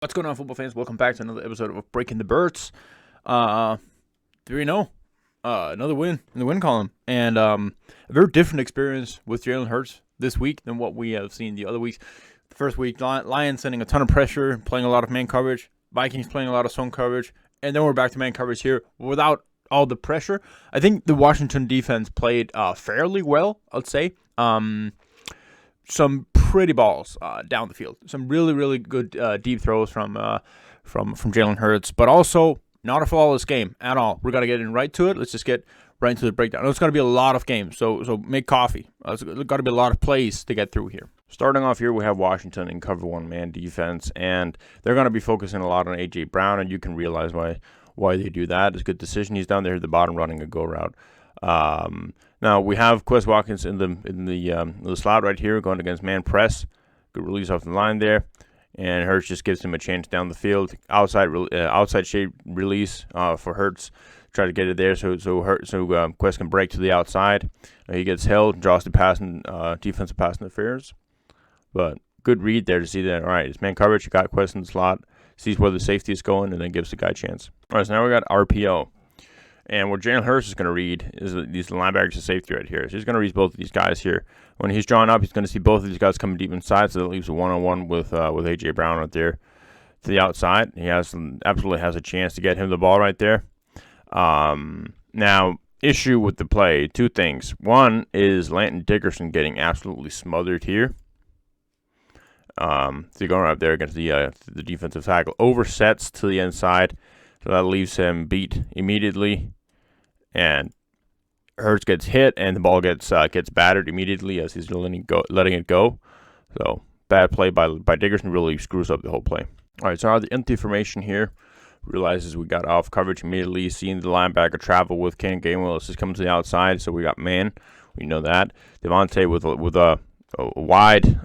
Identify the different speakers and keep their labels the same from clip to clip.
Speaker 1: What's going on, football fans? Welcome back to another episode of Breaking the Birds. 3-0. Another win in the win column. And a very different experience with Jalen Hurts this week than what we have seen the other weeks. The first week, Lions sending a ton of pressure, playing a lot of man coverage. Vikings playing a lot of zone coverage. And then we're back to man coverage here without all the pressure. I think the Washington defense played fairly well, I'd say. Some pretty balls down the field. Some really, really good deep throws from Jalen Hurts, but also not a flawless game at all. We're gonna get in right to it. Let's just get right into the breakdown. It's gonna be a lot of games, so make coffee. There's gotta be a lot of plays to get through here. Starting off here, we have Washington in cover one man defense, and they're gonna be focusing a lot on A.J. Brown, and you can realize why they do that. It's a good decision. He's down there at the bottom running a go route. Now we have Watkins in the slot right here going against man press. Good release off the line there, and Hurts just gives him a chance down the field. Outside shape release for Hurts. Try to get it there so Quest can break to the outside. He gets held, draws the defensive pass interference. But good read there to see that. All right, it's man coverage. You got Quest in the slot, sees where the safety is going, and then gives the guy a chance. All right, so now we got RPO. And what Jalen Hurts is going to read is these linebackers and safety right here. So he's going to read both of these guys here. When he's drawn up, he's going to see both of these guys coming deep inside, so that leaves a one-on-one with A.J. Brown right there to the outside. He absolutely has a chance to get him the ball right there. Now, issue with the play, two things. One is Landon Dickerson getting absolutely smothered here. So you're going right there against the defensive tackle. Oversets to the inside, so that leaves him beat immediately. And Hurts gets hit, and the ball gets battered immediately as he's letting it go. So bad play by Dickerson, really screws up the whole play. All right, so now the empty formation here. Realizes we got off coverage immediately, seeing the linebacker travel with Ken Gainwell. It's just coming to the outside, so we got man. We know that. Devonte with a wide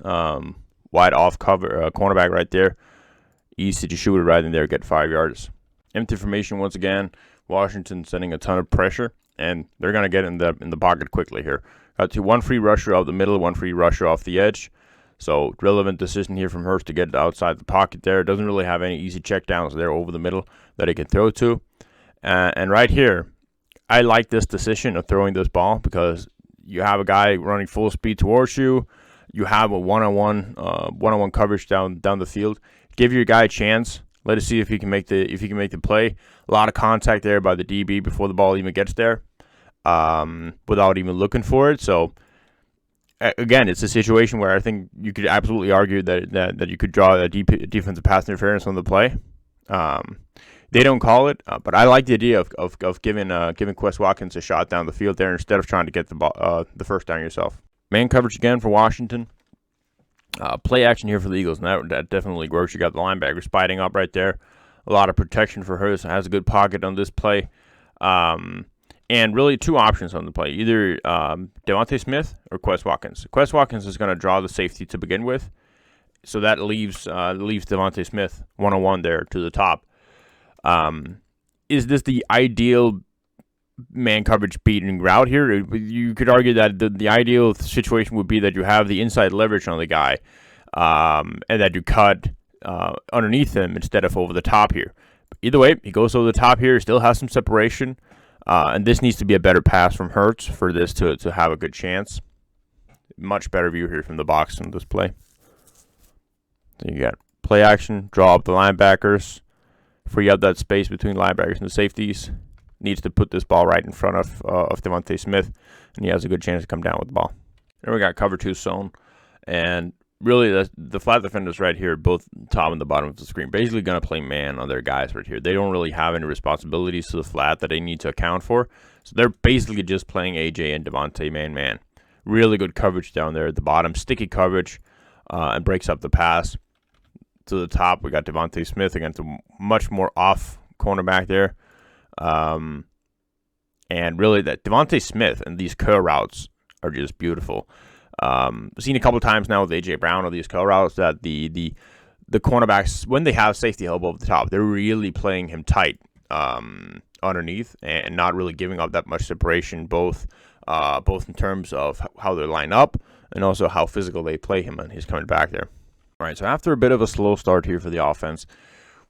Speaker 1: off cover cornerback right there. Easy to shoot it right in there, get 5 yards. Empty formation once again. Washington sending a ton of pressure, and they're gonna get in the pocket quickly here. Got one free rusher out the middle, one free rusher off the edge. So relevant decision here from Hurts to get outside the pocket there. Doesn't really have any easy checkdowns there over the middle that he can throw to. And right here, I like this decision of throwing this ball because you have a guy running full speed towards you. You have a one-on-one coverage down the field. Give your guy a chance. Let us see if he can make the play. A lot of contact there by the DB before the ball even gets there, without even looking for it. So again, it's a situation where I think you could absolutely argue that you could draw a defensive pass interference on the play. They don't call it, but I like the idea of giving Quest Watkins a shot down the field there instead of trying to get the first down yourself. Man coverage again for Washington. Play action here for the Eagles, and that definitely works. You got the linebacker spiting up right there. A lot of protection for Hurts. Has a good pocket on this play. And really two options on the play. Either Devonte Smith or Quest Watkins. Quest Watkins is going to draw the safety to begin with. So that leaves Devonte Smith one-on-one there to the top. Is this the ideal man coverage beating route here? You could argue that the ideal situation would be that you have the inside leverage on the guy, and that you cut underneath him instead of over the top here. But either way, he goes over the top here, still has some separation, and this needs to be a better pass from Hurts for this to have a good chance. Much better view here from the box on this play. So you got play action, draw up the linebackers, free up that space between linebackers and the safeties. Needs to put this ball right in front of Devonte Smith, and he has a good chance to come down with the ball. Then we got cover two zone, and really the flat defenders right here, both top and the bottom of the screen, basically going to play man on their guys right here. They don't really have any responsibilities to the flat that they need to account for, so they're basically just playing AJ and Devonte man. Really good coverage down there at the bottom, sticky coverage, and breaks up the pass. To the top, we got Devonte Smith against a much more off cornerback there. And really that Devonte Smith and these curl routes are just beautiful. I've seen a couple times now with A.J. Brown on these curl routes that the cornerbacks, when they have safety elbow over the top, they're really playing him tight underneath and not really giving up that much separation, both in terms of how they line up and also how physical they play him when he's coming back there. All right, so after a bit of a slow start here for the offense,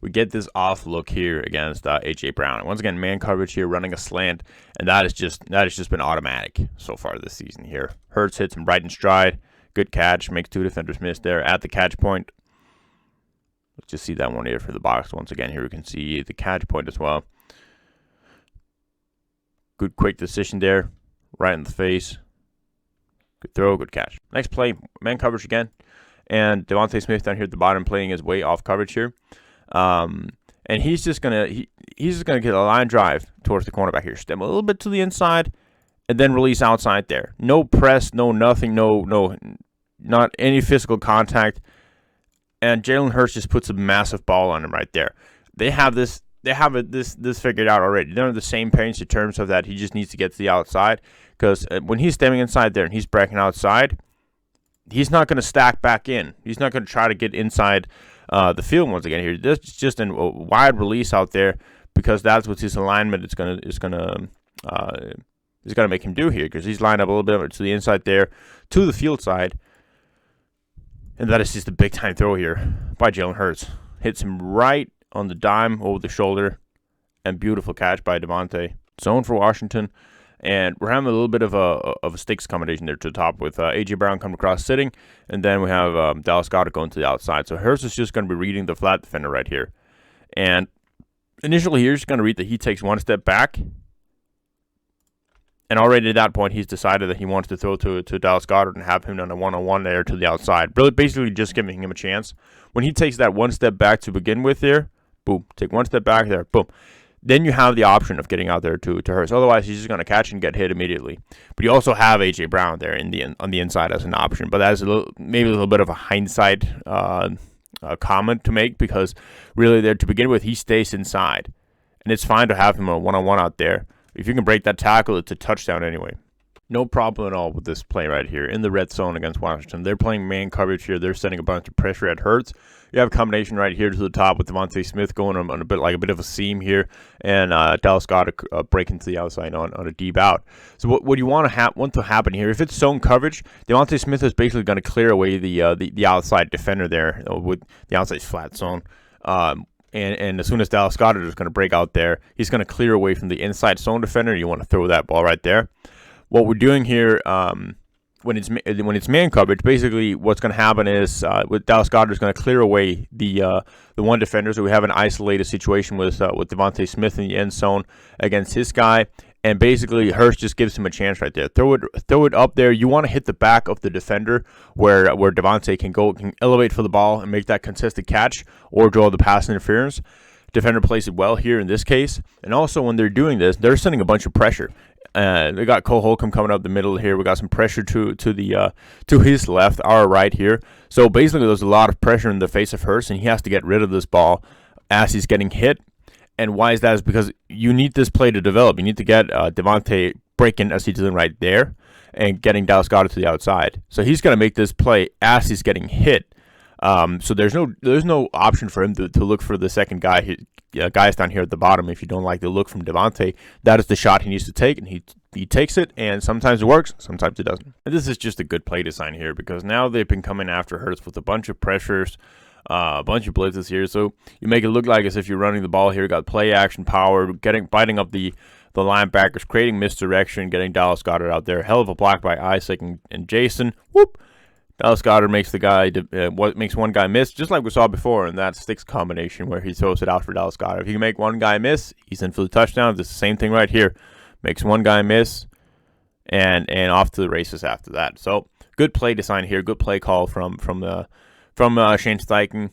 Speaker 1: we get this off look here against A.J. Brown. And once again, man coverage here, running a slant, and that has just been automatic so far this season here. Hurts hits him right in stride. Good catch, makes 2 defenders miss there at the catch point. Let's just see that one here for the box. Once again, here we can see the catch point as well. Good quick decision there, right in the face. Good throw, good catch. Next play, man coverage again. And Devonte Smith down here at the bottom playing his way off coverage here. And he's just gonna get a line drive towards the cornerback here. Stem a little bit to the inside, and then release outside there. No press, no nothing, no, not any physical contact. And Jalen Hurts just puts a massive ball on him right there. They have this figured out already. They're on the same page in terms of that he just needs to get to the outside, because when he's stemming inside there and he's breaking outside, he's not going to stack back in. He's not going to try to get inside the field once again here. This is just a wide release out there, because that's what his alignment is going to make him do here, because he's lined up a little bit to the inside there, to the field side. And that is just a big-time throw here by Jalen Hurts. Hits him right on the dime over the shoulder, and beautiful catch by Devonte. Zone for Washington, and we're having a little bit of a sticks combination there to the top with A.J. Brown coming across sitting, and then we have Dallas Goedert going to the outside. So Hurts is just going to be reading the flat defender right here. And initially here, he's going to read that he takes one step back. And already at that point, he's decided that he wants to throw to Dallas Goedert and have him on a one-on-one there to the outside. Really, basically just giving him a chance. When he takes that one step back to begin with there, boom, take one step back there, boom. Then you have the option of getting out there to Hurts. Otherwise, he's just going to catch and get hit immediately. But you also have A.J. Brown there on the inside as an option. But that's maybe a little bit of a hindsight comment to make, because really there to begin with, he stays inside. And it's fine to have him a one-on-one out there. If you can break that tackle, it's a touchdown anyway. No problem at all with this play right here in the red zone against Washington. They're playing man coverage here. They're setting a bunch of pressure at Hurts. You have a combination right here to the top with Devonte Smith going on a bit of a seam here, and Dallas Goedert breaking to the outside on a deep out. So what you want to happen here, if it's zone coverage, Devonte Smith is basically going to clear away the outside defender there with the outside flat zone. And as soon as Dallas Goedert is going to break out there, he's going to clear away from the inside zone defender. You want to throw that ball right there. What we're doing here, when it's man coverage, basically what's going to happen is with Dallas Goedert is going to clear away the one defender. So we have an isolated situation with Devonte Smith in the end zone against his guy. And basically, Hurts just gives him a chance right there. Throw it up there. You want to hit the back of the defender where Devonte can elevate for the ball and make that contested catch or draw the pass interference. Defender plays it well here in this case. And also when they're doing this, they're sending a bunch of pressure. They got Cole Holcomb coming up the middle here. We got some pressure to his left, our right here. So basically, there's a lot of pressure in the face of Hurts, and he has to get rid of this ball as he's getting hit. And why is that? Is because you need this play to develop. You need to get Devonte breaking as he's doing right there and getting Dallas Goedert to the outside. So he's going to make this play as he's getting hit. So there's no option for him to look for the second guy. Guys down here at the bottom, if you don't like the look from Devonte, that is the shot he needs to take, and he takes it, and sometimes it works, sometimes it doesn't. And this is just a good play design here, because now they've been coming after Hurts with a bunch of pressures, a bunch of blitzes here. So you make it look like as if you're running the ball here. You got play action power, biting up the linebackers, creating misdirection, getting Dallas Goedert out there. Hell of a block by Isaac and Jason. Whoop! Dallas Goedert makes one guy miss, just like we saw before in that sticks combination where he throws it out for Dallas Goedert. If you can make one guy miss, he's in for the touchdown. It's the same thing right here. Makes one guy miss, and off to the races after that. So good play design here. Good play call from Shane Steichen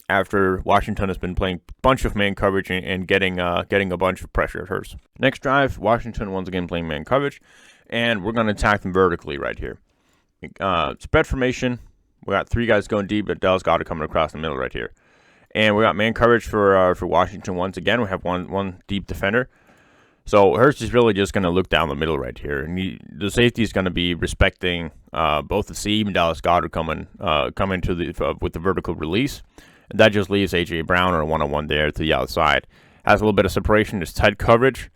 Speaker 1: after Washington has been playing a bunch of man coverage and getting a bunch of pressure at Hurts. Next drive, Washington once again playing man coverage, and we're going to attack them vertically right here. Spread formation. We got three guys going deep, but Dallas Goedert coming across the middle right here. And we got man coverage for Washington once again. We have one deep defender. So Hurts is really just going to look down the middle right here. And the safety is going to be respecting both the seam and Dallas Goedert coming to with the vertical release. And that just leaves A.J. Brown or a one-on-one there to the outside. Has a little bit of separation. It's tight coverage.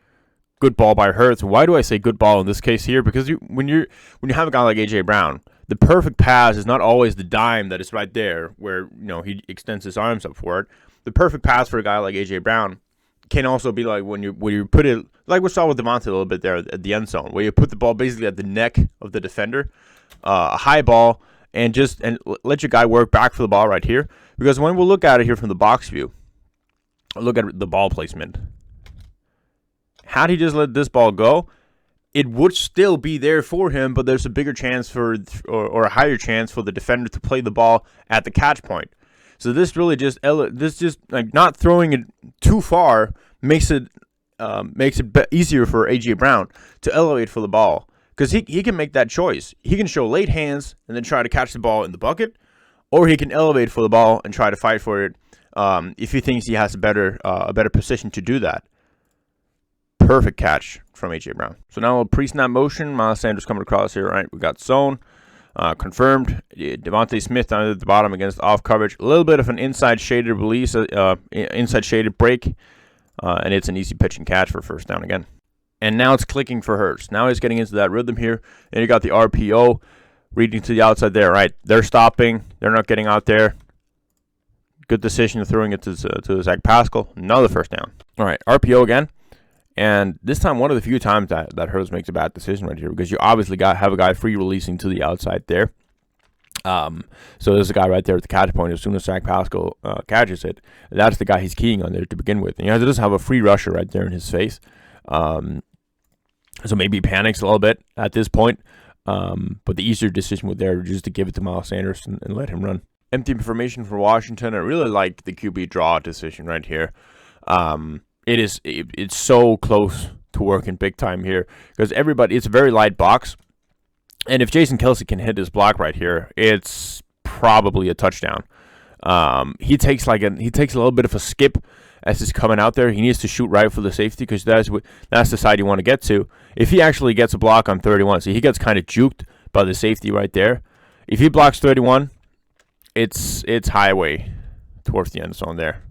Speaker 1: Good ball by Hurts. Why do I say good ball in this case here? Because when you have a guy like A.J. Brown, the perfect pass is not always the dime that is right there where, he extends his arms up for it. The perfect pass for a guy like A.J. Brown can also be like when you put it, like we saw with Devonte a little bit there at the end zone, where you put the ball basically at the neck of the defender, a high ball, and let your guy work back for the ball right here. Because when we look at it here from the box view, look at the ball placement. Had he just let this ball go, it would still be there for him, but there's a bigger chance or a higher chance for the defender to play the ball at the catch point. So this really just like not throwing it too far makes it easier for A.J. Brown to elevate for the ball, because he can make that choice. He can show late hands and then try to catch the ball in the bucket, or he can elevate for the ball and try to fight for it if he thinks he has a better position to do that. Perfect catch from A.J. Brown. So now a pre-snap motion. Miles Sanders coming across here, right? We got zone. Confirmed. Devonte Smith down at the bottom against off coverage. A little bit of an inside shaded release, inside shaded break. And it's an easy pitch and catch for first down again. And now it's clicking for Hurts. Now he's getting into that rhythm here. And you got the RPO reading to the outside there, right? They're stopping. They're not getting out there. Good decision of throwing it to Zach Pascal. Another first down. All right, RPO again. And this time, one of the few times that Hurts makes a bad decision right here, because you obviously have a guy free releasing to the outside there. So there's a guy right there at the catch point. As soon as Zach Pascal catches it, that's the guy he's keying on there to begin with. And he doesn't have a free rusher right there in his face. So maybe he panics a little bit at this point. But the easier decision was there just to give it to Miles Sanders and let him run. Empty information for Washington. I really like the QB draw decision right here. It's so close to working big time here, because it's a very light box, and if Jason Kelce can hit his block right here, it's probably a touchdown. He takes a little bit of a skip as he's coming out there. He needs to shoot right for the safety, because that's the side you want to get to. If he actually gets a block on 31, so he gets kind of juked by the safety right there. If he blocks 31, it's highway towards the end zone there.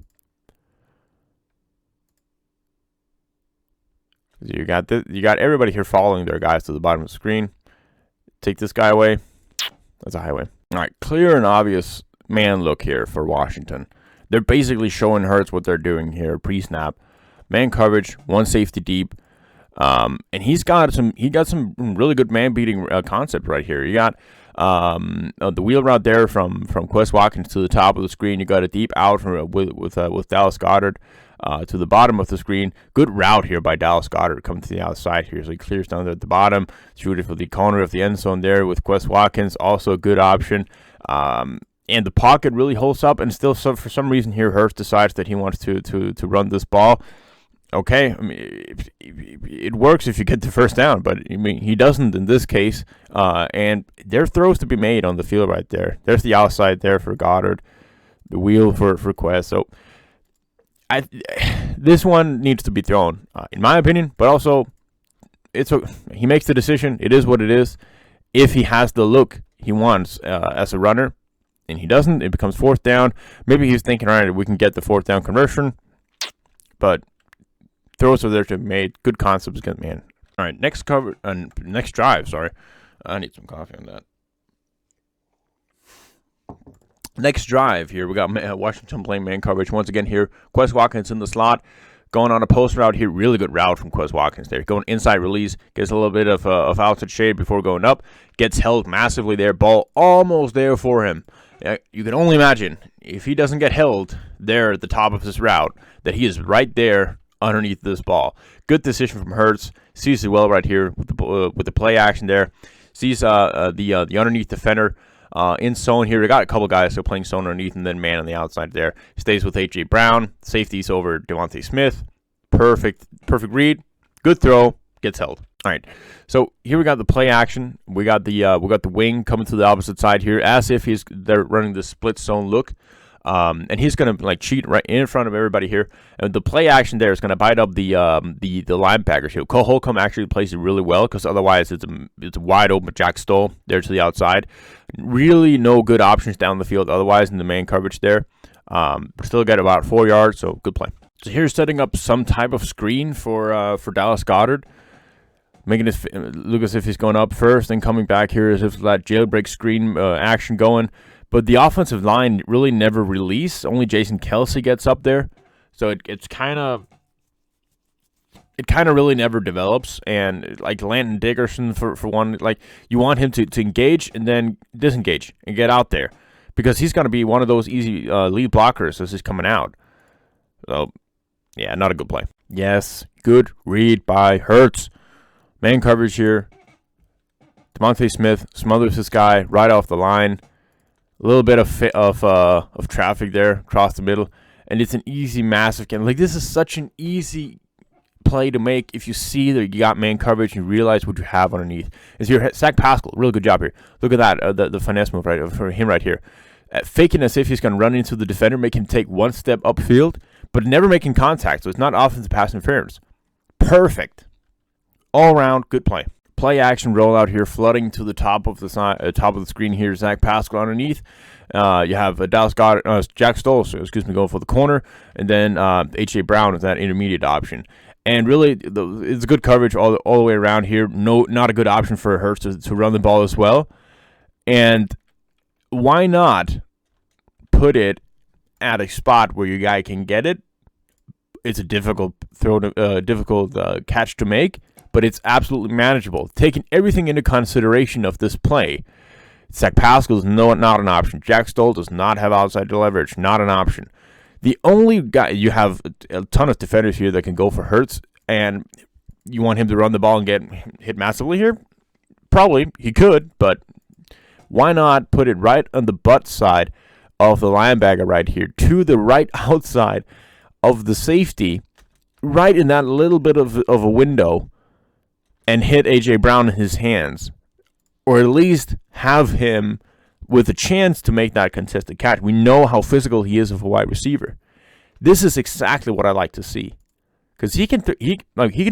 Speaker 1: You got everybody here following their guys to the bottom of the screen. Take this guy away. That's a highway. All right, clear and obvious man look here for Washington. They're basically showing Hurts what they're doing here pre-snap. Man coverage, one safety deep. And he got some really good man beating concept right here. You got the wheel route there from Quest Watkins to the top of the screen. You got a deep out with Dallas Goedert to the bottom of the screen. Good route here by Dallas Goedert coming to the outside here. So he clears down there at the bottom. Shoot it for the corner of the end zone there with Quest Watkins. Also a good option. And the pocket really holds up, and still for some reason here Hurts decides that he wants to run this ball. Okay, I mean, it works if you get the first down, but I mean, he doesn't in this case. And there are throws to be made on the field right there. There's the outside there for Goddard, the wheel for Quest. So this one needs to be thrown, in my opinion. But also, he makes the decision. It is what it is. If he has the look he wants as a runner, and he doesn't, it becomes fourth down. Maybe he's thinking, all right, we can get the fourth down conversion, but throws are there to be made. Good concepts, good man. All right, next drive. Sorry, I need some coffee on that. Next drive here, we got Washington playing man coverage once again here. Quest Watkins in the slot, going on a post route here. Really good route from Quest Watkins there. Going inside release, gets a little bit of outside shade before going up. Gets held massively there. Ball almost there for him. You can only imagine if he doesn't get held there at the top of this route, that he is right there underneath this ball. Good decision from Hurts. Sees it well right here with the play action there. Sees the underneath defender in zone here. We got a couple guys who are playing zone underneath, and then man on the outside there. Stays with A.J. Brown. Safeties over Devonte Smith. Perfect read. Good throw. Gets held. All right. So here we got the play action. We got the wing coming to the opposite side here, as if they're running the split zone look. And he's gonna cheat right in front of everybody here. And the play action there is gonna bite up the linebackers here. Cole Holcomb actually plays it really well, because otherwise it's a wide open Jack Stoll there to the outside. Really no good options down the field otherwise in the man coverage there. But still got about 4 yards, so good play. So here's setting up some type of screen for Dallas Goedert. making it look as if he's going up first and coming back here as if that jailbreak screen action going. But the offensive line really never release. Only Jason Kelsey gets up there. So it kind of really never develops. And like Landon Dickerson, for one, like you want him to engage and then disengage and get out there. Because he's going to be one of those easy lead blockers as he's coming out. So, yeah, not a good play. Yes, good read by Hurts. Man coverage here. Devonte Smith smothers this guy right off the line. A little bit of traffic there across the middle, and it's an easy, massive game. Like, this is such an easy play to make if you see that you got man coverage and you realize what you have underneath. Is here Zach Pascal, really good job here. Look at that, the finesse move right for him right here, faking as if he's going to run into the defender, make him take one step upfield, but never making contact. So it's not offensive pass interference. Perfect, all around good play. Play action rollout here, flooding to the top of the top of the screen here. Zach Pascal underneath. You have Jack Stoll, going for the corner, and then H.J. Brown is that intermediate option. And really, it's good coverage all the way around here. Not a good option for Hurts to run the ball as well. And why not put it at a spot where your guy can get it? It's a difficult catch to make, but it's absolutely manageable. Taking everything into consideration of this play, Zach Pascal is not an option. Jack Stoll does not have outside leverage, not an option. The only guy, you have a ton of defenders here that can go for Hurts, and you want him to run the ball and get hit massively here? Probably, he could, but why not put it right on the butt side of the linebacker right here, to the right outside of the safety, right in that little bit of a window, and hit A.J. Brown in his hands, or at least have him with a chance to make that contested catch. We know how physical he is of a wide receiver. This is exactly what I like to see, because he can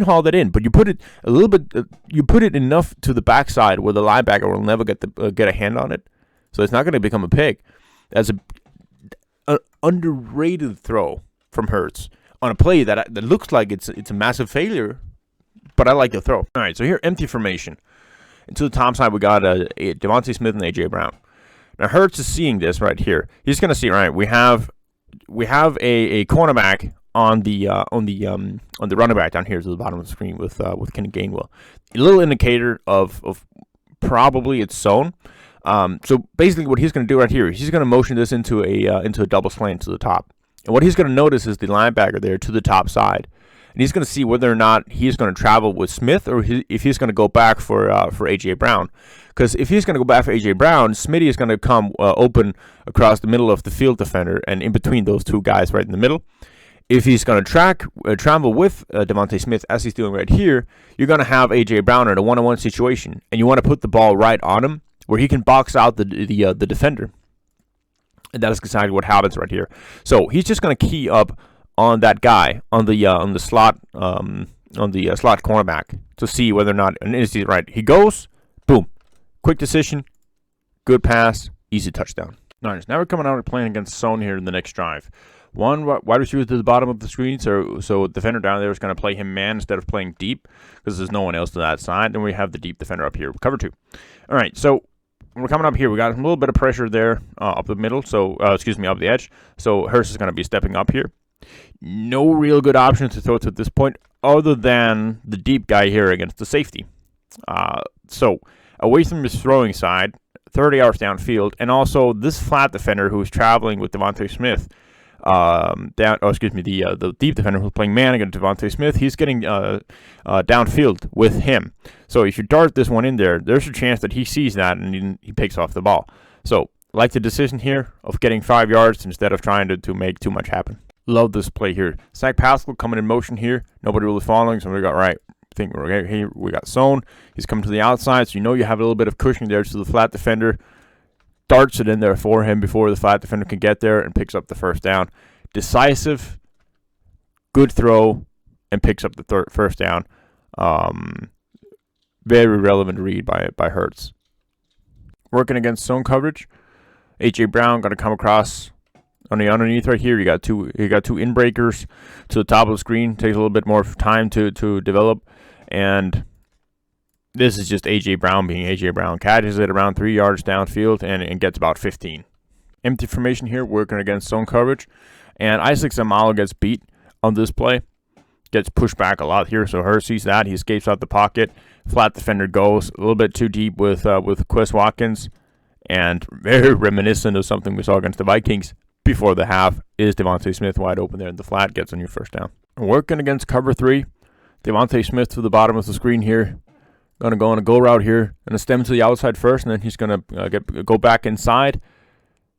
Speaker 1: haul that in, but you put it a little bit, you put it enough to the backside where the linebacker will never get a hand on it, so it's not going to become a pick. That's an underrated throw from Hurts on a play that looks like it's a massive failure. But I like the throw. All right, so here, empty formation. And to the top side, we got Devonte Smith and A.J. Brown. Now, Hurts is seeing this right here. He's going to see, right, we have a cornerback on the running back down here to the bottom of the screen with Kenny Gainwell. A little indicator of probably its zone. So basically what he's going to do right here, he's going to motion this into a double slant to the top. And what he's going to notice is the linebacker there to the top side. And he's going to see whether or not he's going to travel with Smith or if he's going to go back for A.J. Brown. Because if he's going to go back for A.J. Brown, Smitty is going to come open across the middle of the field defender and in between those two guys right in the middle. If he's going to travel with Devonte Smith, as he's doing right here, you're going to have A.J. Brown in a one-on-one situation. And you want to put the ball right on him where he can box out the defender. And that is exactly what happens right here. So he's just going to key up on that guy on the slot slot cornerback to see whether or not, and is he right? He goes, boom, quick decision, good pass, easy touchdown. Nice. Now we're coming out and playing against zone here in the next drive. One wide receiver to the bottom of the screen, so defender down there is going to play him man instead of playing deep because there's no one else to that side. Then we have the deep defender up here, cover two. All right, so we're coming up here. We got a little bit of pressure there up the middle, so up the edge. So Hurst is going to be stepping up here. No real good option to throw to at this point other than the deep guy here against the safety. So away from his throwing side, 30 yards downfield, and also this flat defender who's traveling with Devonte Smith. The deep defender who's playing man against Devonte Smith, he's getting downfield with him. So if you dart this one in there, there's a chance that he sees that and he picks off the ball. So like the decision here of getting 5 yards instead of trying to make too much happen. Love this play here. Zach Pascal coming in motion here. Nobody really following, so we got right. I think we're here. We got zone. He's coming to the outside, so you know you have a little bit of cushion there to the flat defender. Darts it in there for him before the flat defender can get there and picks up the first down. Decisive, good throw, and picks up the first down. Very relevant read by Hurts. Working against zone coverage. A.J. Brown going to come across on the underneath right here. You got two in breakers to the top of the screen. Takes a little bit more time to develop, and This is just A.J. Brown being A.J. Brown. Catches it around 3 yards downfield and gets about 15. Empty formation here, working against zone coverage. And Isaac Zamalo gets beat on this play. Gets pushed back a lot here, so Hurts sees that. He escapes out the pocket. Flat defender goes a little bit too deep with Watkins. And very reminiscent of something we saw against the Vikings before the half is Devonte Smith wide open there in the flat. Gets on your first down. Working against cover 3. Devonte Smith to the bottom of the screen here. Going to go on a go route here. Going to stem to the outside first, and then he's going to go back inside.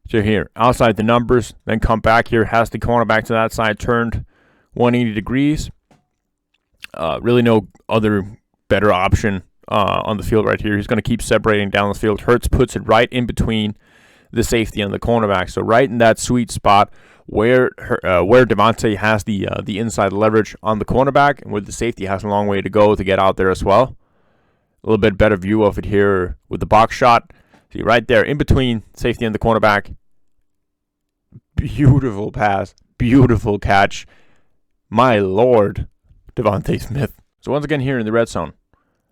Speaker 1: So here, outside the numbers, then come back here. Has the cornerback to that side turned 180 degrees. Really no other better option on the field right here. He's going to keep separating down the field. Hurts puts it right in between the safety and the cornerback. So right in that sweet spot where Devonte has the inside leverage on the cornerback, and where the safety has a long way to go to get out there as well. A little bit better view of it here with the box shot. See right there in between safety and the cornerback. Beautiful pass. Beautiful catch. My Lord, Devonte Smith. So once again here in the red zone.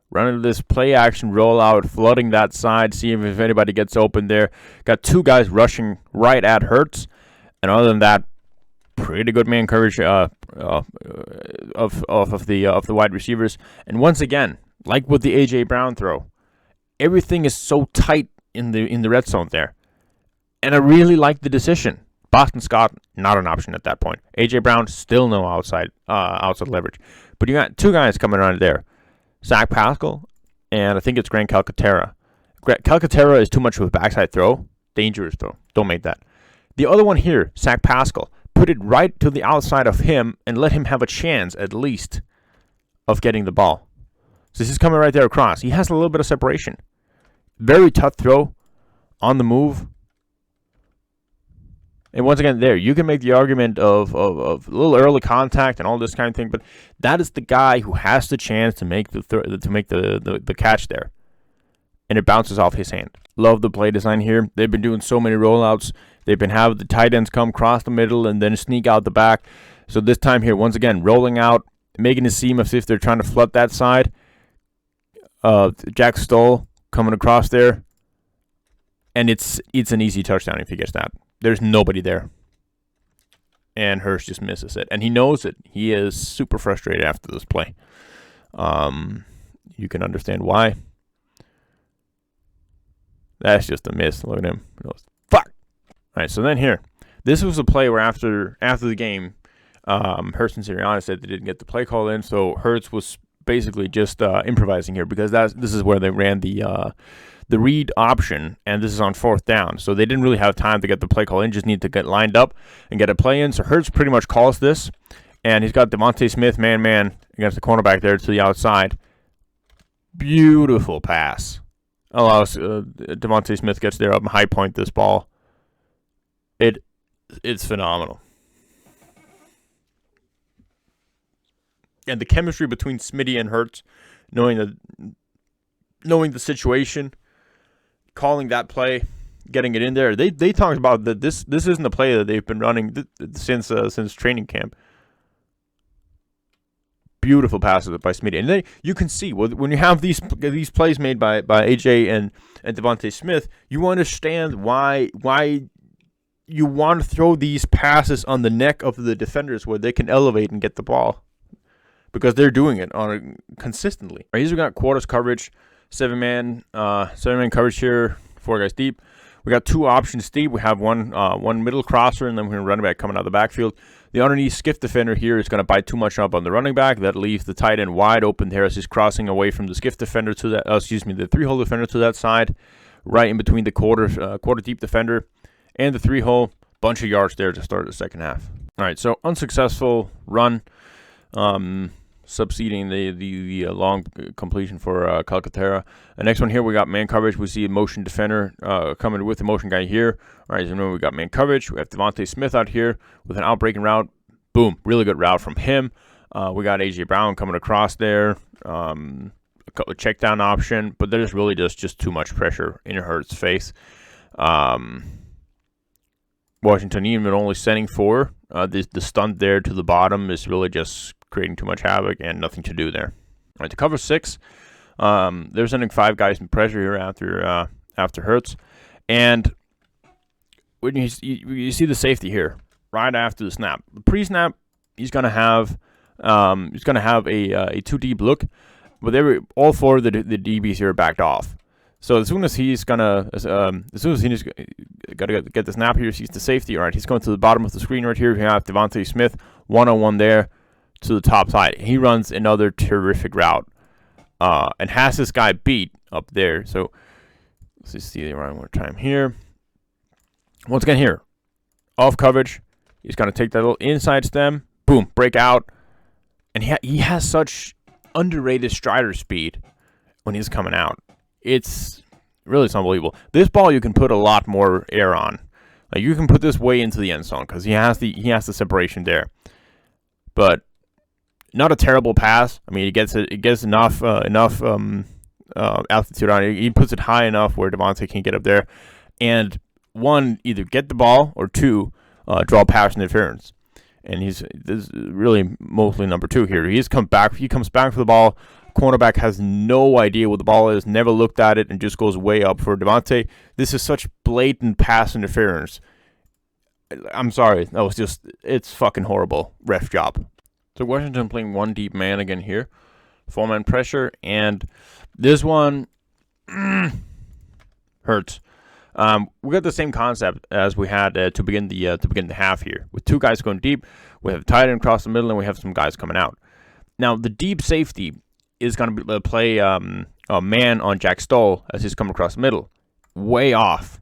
Speaker 1: Running this play action rollout, flooding that side, seeing if anybody gets open there. Got 2 guys rushing right at Hurts. And other than that, pretty good man coverage of the wide receivers. And once again, like with the A.J. Brown throw, everything is so tight in the red zone there. And I really like the decision. Boston Scott, not an option at that point. A.J. Brown, still no outside leverage. But you got 2 guys coming around there. Zach Pascal, and I think it's Grant Calcaterra. Calcaterra is too much of a backside throw. Dangerous throw. Don't make that. The other one here, Zach Pascal, put it right to the outside of him and let him have a chance, at least, of getting the ball. So this is coming right there across. He has a little bit of separation. Very tough throw on the move. And once again, there, you can make the argument of a little early contact and all this kind of thing, but that is the guy who has the chance to make the catch there. And it bounces off his hand. Love the play design here. They've been doing so many rollouts. They've been having the tight ends come across the middle and then sneak out the back. So this time here, once again, rolling out, making it seem as if they're trying to flood that side. Jack Stoll coming across there. And it's an easy touchdown if he gets that. There's nobody there. And Hurst just misses it. And he knows it. He is super frustrated after this play. You can understand why. That's just a miss. Look at him. He goes, fuck. All right, so then here. This was a play where after the game, Hurst and Sirianni said they didn't get the play call in. So Hurts was basically just improvising here because this is where they ran the read option, and this is on 4th down. So they didn't really have time to get the play call in, just need to get lined up and get a play in. So Hurts pretty much calls this, and he's got Devonte Smith man against the cornerback there to the outside. Beautiful pass. Allows Devonte Smith gets there up and high point this ball. It's phenomenal. And the chemistry between Smitty and Hurts, knowing the situation, calling that play, getting it in there. They talked about that this isn't a play that they've been running since training camp. Beautiful passes by Smitty, and you can see when you have these plays made by AJ and Devonte Smith, you understand why you want to throw these passes on the neck of the defenders where they can elevate and get the ball, because they're doing it consistently. Right, here's we got quarters coverage. 7-man coverage here, 4 guys deep. We got 2 options deep. We have one middle crosser, and then we're going to running back coming out of the backfield. The underneath skiff defender here is going to bite too much up on the running back. That leaves the tight end wide open there as he's crossing away from the skiff defender to that. The 3-hole defender to that side, right in between the quarter deep defender and the 3-hole. Bunch of yards there to start the second half. All right, so unsuccessful run. Succeeding the long completion for Calcaterra. The next one here, we got man coverage. We see a motion defender coming with the motion guy here. All right, so remember we got man coverage. We have Devonte Smith out here with an outbreaking route. Boom, really good route from him. We got A.J. Brown coming across there. A check down option, but there's really just too much pressure in Hurts' face. Washington even only sending 4. The stunt there to the bottom is really just creating too much havoc and nothing to do there. All right, to cover 6, They're sending 5 guys in pressure here after Hurts, and when you see the safety here right after the snap, the pre-snap, he's gonna have a 2 deep look, but all 4 of the DBs here are backed off. So as soon as he's gonna get the snap here, sees the safety. All right, he's going to the bottom of the screen right here. We have Devonte Smith 1-on-1 there to the top side. He runs another terrific route, and has this guy beat up there. So let's just see it one more time here. Once again here, off coverage. He's gonna take that little inside stem, boom, break out, and he has such underrated strider speed when he's coming out. It's unbelievable. This ball you can put a lot more air on. Like, you can put this way into the end zone because he has the separation there. But not a terrible pass. I mean, it gets enough altitude on it. He puts it high enough where Devonte can get up there, and 1, either get the ball, or 2, draw pass interference. And this is really mostly number 2 here. He comes back for the ball. Cornerback has no idea what the ball is, never looked at it, and just goes way up for Devonte. This is such blatant pass interference. I'm sorry. It's fucking horrible. Ref job. So Washington playing 1 deep man again here. 4-man pressure, and this one hurts. We got the same concept as we had to begin the half here, with 2 guys going deep. We have a tight end across the middle, and we have some guys coming out. Now the deep safety is going to play a man on Jack Stoll as he's coming across the middle, way off.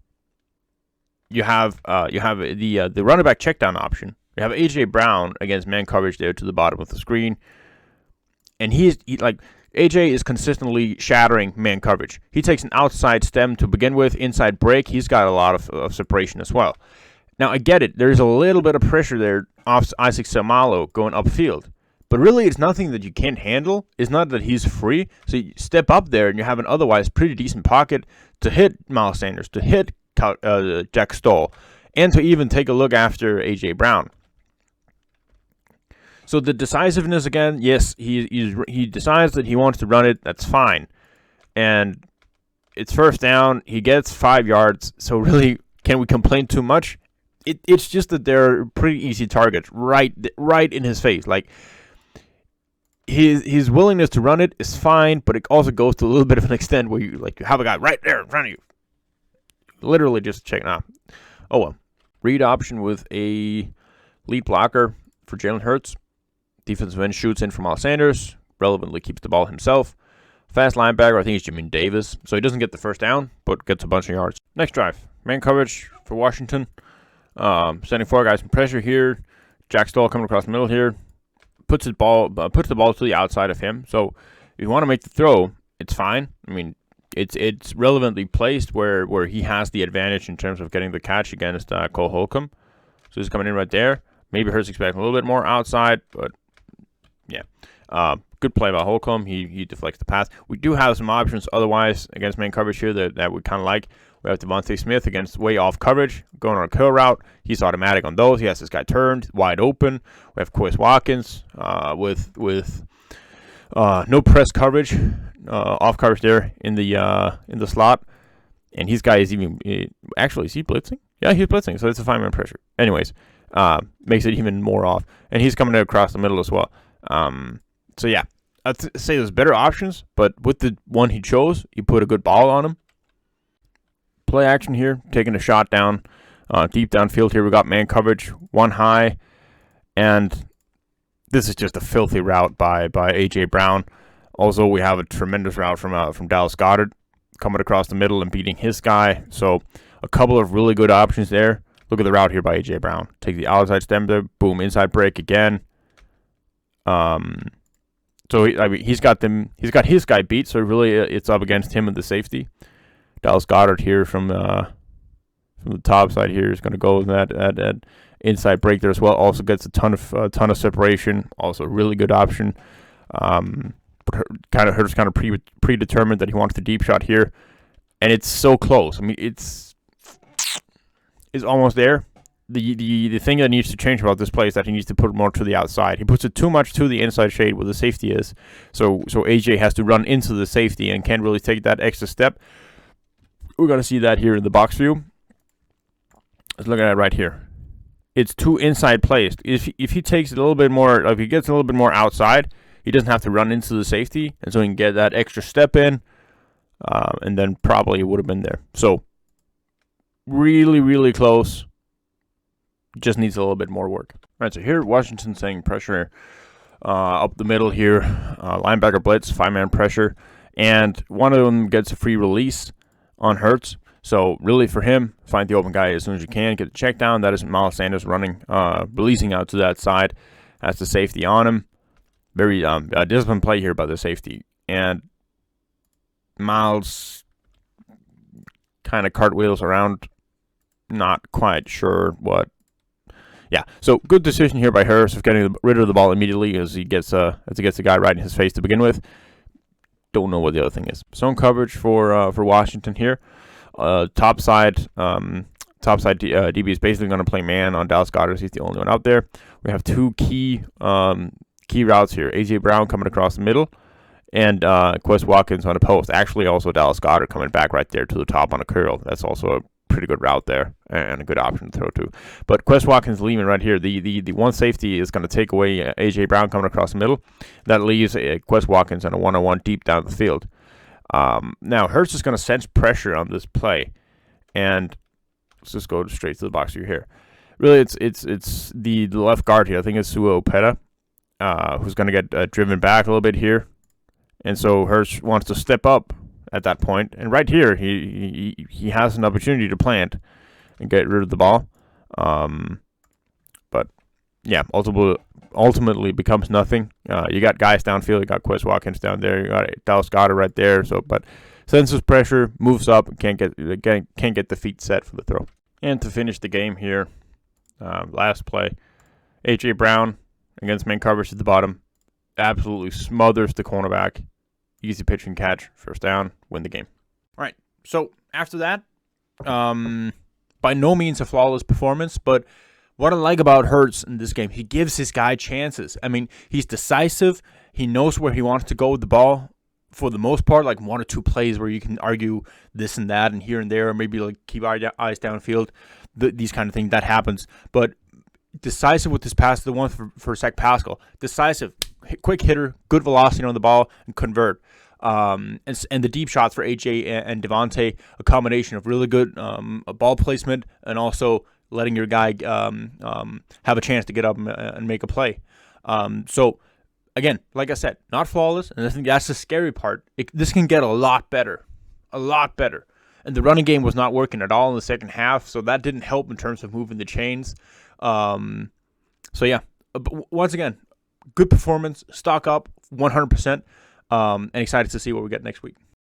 Speaker 1: You have the running back check down option. You have AJ Brown against man coverage there to the bottom of the screen, and AJ is consistently shattering man coverage. He takes an outside stem to begin with, inside break. He's got a lot of separation as well. Now, I get it. There's a little bit of pressure there off Isaac Seumalo going upfield. But really, it's nothing that you can't handle. It's not that he's free. So you step up there, and you have an otherwise pretty decent pocket to hit Miles Sanders, to hit Jack Stoll, and to even take a look after A.J. Brown. So the decisiveness again, yes, he decides that he wants to run it. That's fine. And it's first down. He gets 5 yards. So really, can we complain too much? It's just that they're pretty easy targets right in his face. Like, his willingness to run it is fine, but it also goes to a little bit of an extent where you have a guy right there in front of you, literally just checking out. Oh well, read option with a lead blocker for Jalen Hurts. Defensive end shoots in from Miles Sanders, relevantly keeps the ball himself. Fast linebacker, I think it's Jamin Davis, so he doesn't get the first down, but gets a bunch of yards. Next drive, man coverage for Washington, sending 4 guys in pressure here. Jack Stoll coming across the middle here. Puts the ball to the outside of him. So if you want to make the throw, it's fine. I mean, it's relevantly placed where he has the advantage in terms of getting the catch against Cole Holcomb. So he's coming in right there. Maybe Hurts expecting a little bit more outside, but yeah, good play by Holcomb. He deflects the pass. We do have some options otherwise against man coverage here that we kind of like. We have Devonte Smith against way off coverage, going on a curl route. He's automatic on those. He has this guy turned, wide open. We have Watkins with no press coverage, off coverage there in the slot. And his guy is even actually, is he blitzing? Yeah, he's blitzing, so it's a 5-man pressure. Anyways, makes it even more off. And he's coming across the middle as well. So yeah, I'd say there's better options, but with the one he chose, you put a good ball on him. Play action here, taking a shot down, deep downfield here. We got man coverage, 1 high, and this is just a filthy route by A.J. Brown. Also, we have a tremendous route from Dallas Goedert coming across the middle and beating his guy. So a couple of really good options there. Look at the route here by A.J. Brown. Take the outside stem there, boom, inside break again. So he's got his guy beat. So really, it's up against him and the safety. Dallas Goedert here from the top side here is going to go with that inside break there as well. Also gets a ton of separation. Also a really good option. But Hurts kind of predetermined that he wants the deep shot here, and it's so close. I mean, it's almost there. the thing that needs to change about this play is that he needs to put it more to the outside. He puts it too much to the inside shade where the safety is. So AJ has to run into the safety and can't really take that extra step. We're going to see that here in the box view. Let's look at it right here. It's too inside placed. If he takes it a little bit more, if he gets a little bit more outside, he doesn't have to run into the safety, and so he can get that extra step in, and then probably it would have been there. So really, really close. Just needs a little bit more work. All right, so here Washington saying pressure up the middle here. Linebacker blitz, 5-man pressure, and one of them gets a free release on Hurts. So really for him, find the open guy as soon as you can. Get the check down. That is Miles Sanders running, releasing out to that side. That's the safety on him. Very disciplined play here by the safety. And Miles kind of cartwheels around. Not quite sure what. Yeah, so good decision here by Hurst of getting rid of the ball immediately as he gets the guy right in his face to begin with. Don't know what the other thing is. Zone coverage for Washington here. Top side DB is basically going to play man on Dallas Goedert. He's the only one out there. We have two key routes here. A.J. Brown coming across the middle, and Quest Watkins on a post. Actually, also Dallas Goedert coming back right there to the top on a curl. That's also a pretty good route there and a good option to throw to. But Quest Watkins leaving right here. The one safety is going to take away A.J. Brown coming across the middle. That leaves Quest Watkins on a one-on-one deep down the field. Now Hurts is going to sense pressure on this play, and let's just go straight to the box view here. Really, it's the left guard here. I think it's Sua Opeta, who's going to get driven back a little bit here, and so Hurts wants to step up at that point. And right here, he has an opportunity to plant and get rid of the ball, but yeah, ultimately becomes nothing. You got guys downfield. You got Quest Watkins down there. You got Dallas Goedert right there. So, but senses pressure, moves up, and can't get the feet set for the throw. And to finish the game here, last play, A.J. Brown against man coverage at the bottom, absolutely smothers the cornerback. Easy pitch and catch, first down, win the game. All right. So after that, by no means a flawless performance, but what I like about Hurts in this game, he gives his guy chances. I mean, he's decisive. He knows where he wants to go with the ball for the most part, like one or two plays where you can argue this and that and here and there, or maybe like keep eyes downfield, these kind of things. That happens. But decisive with this pass, the one for Zach Pascal. Decisive, quick hitter, good velocity on the ball, and convert. And the deep shots for AJ and Devonte, a combination of really good ball placement and also letting your guy have a chance to get up and make a play. So, again, like I said, not flawless, and I think that's the scary part. This can get a lot better. And the running game was not working at all in the second half, so that didn't help in terms of moving the chains. So, yeah, but once again, good performance, stock up 100%, and excited to see what we get next week.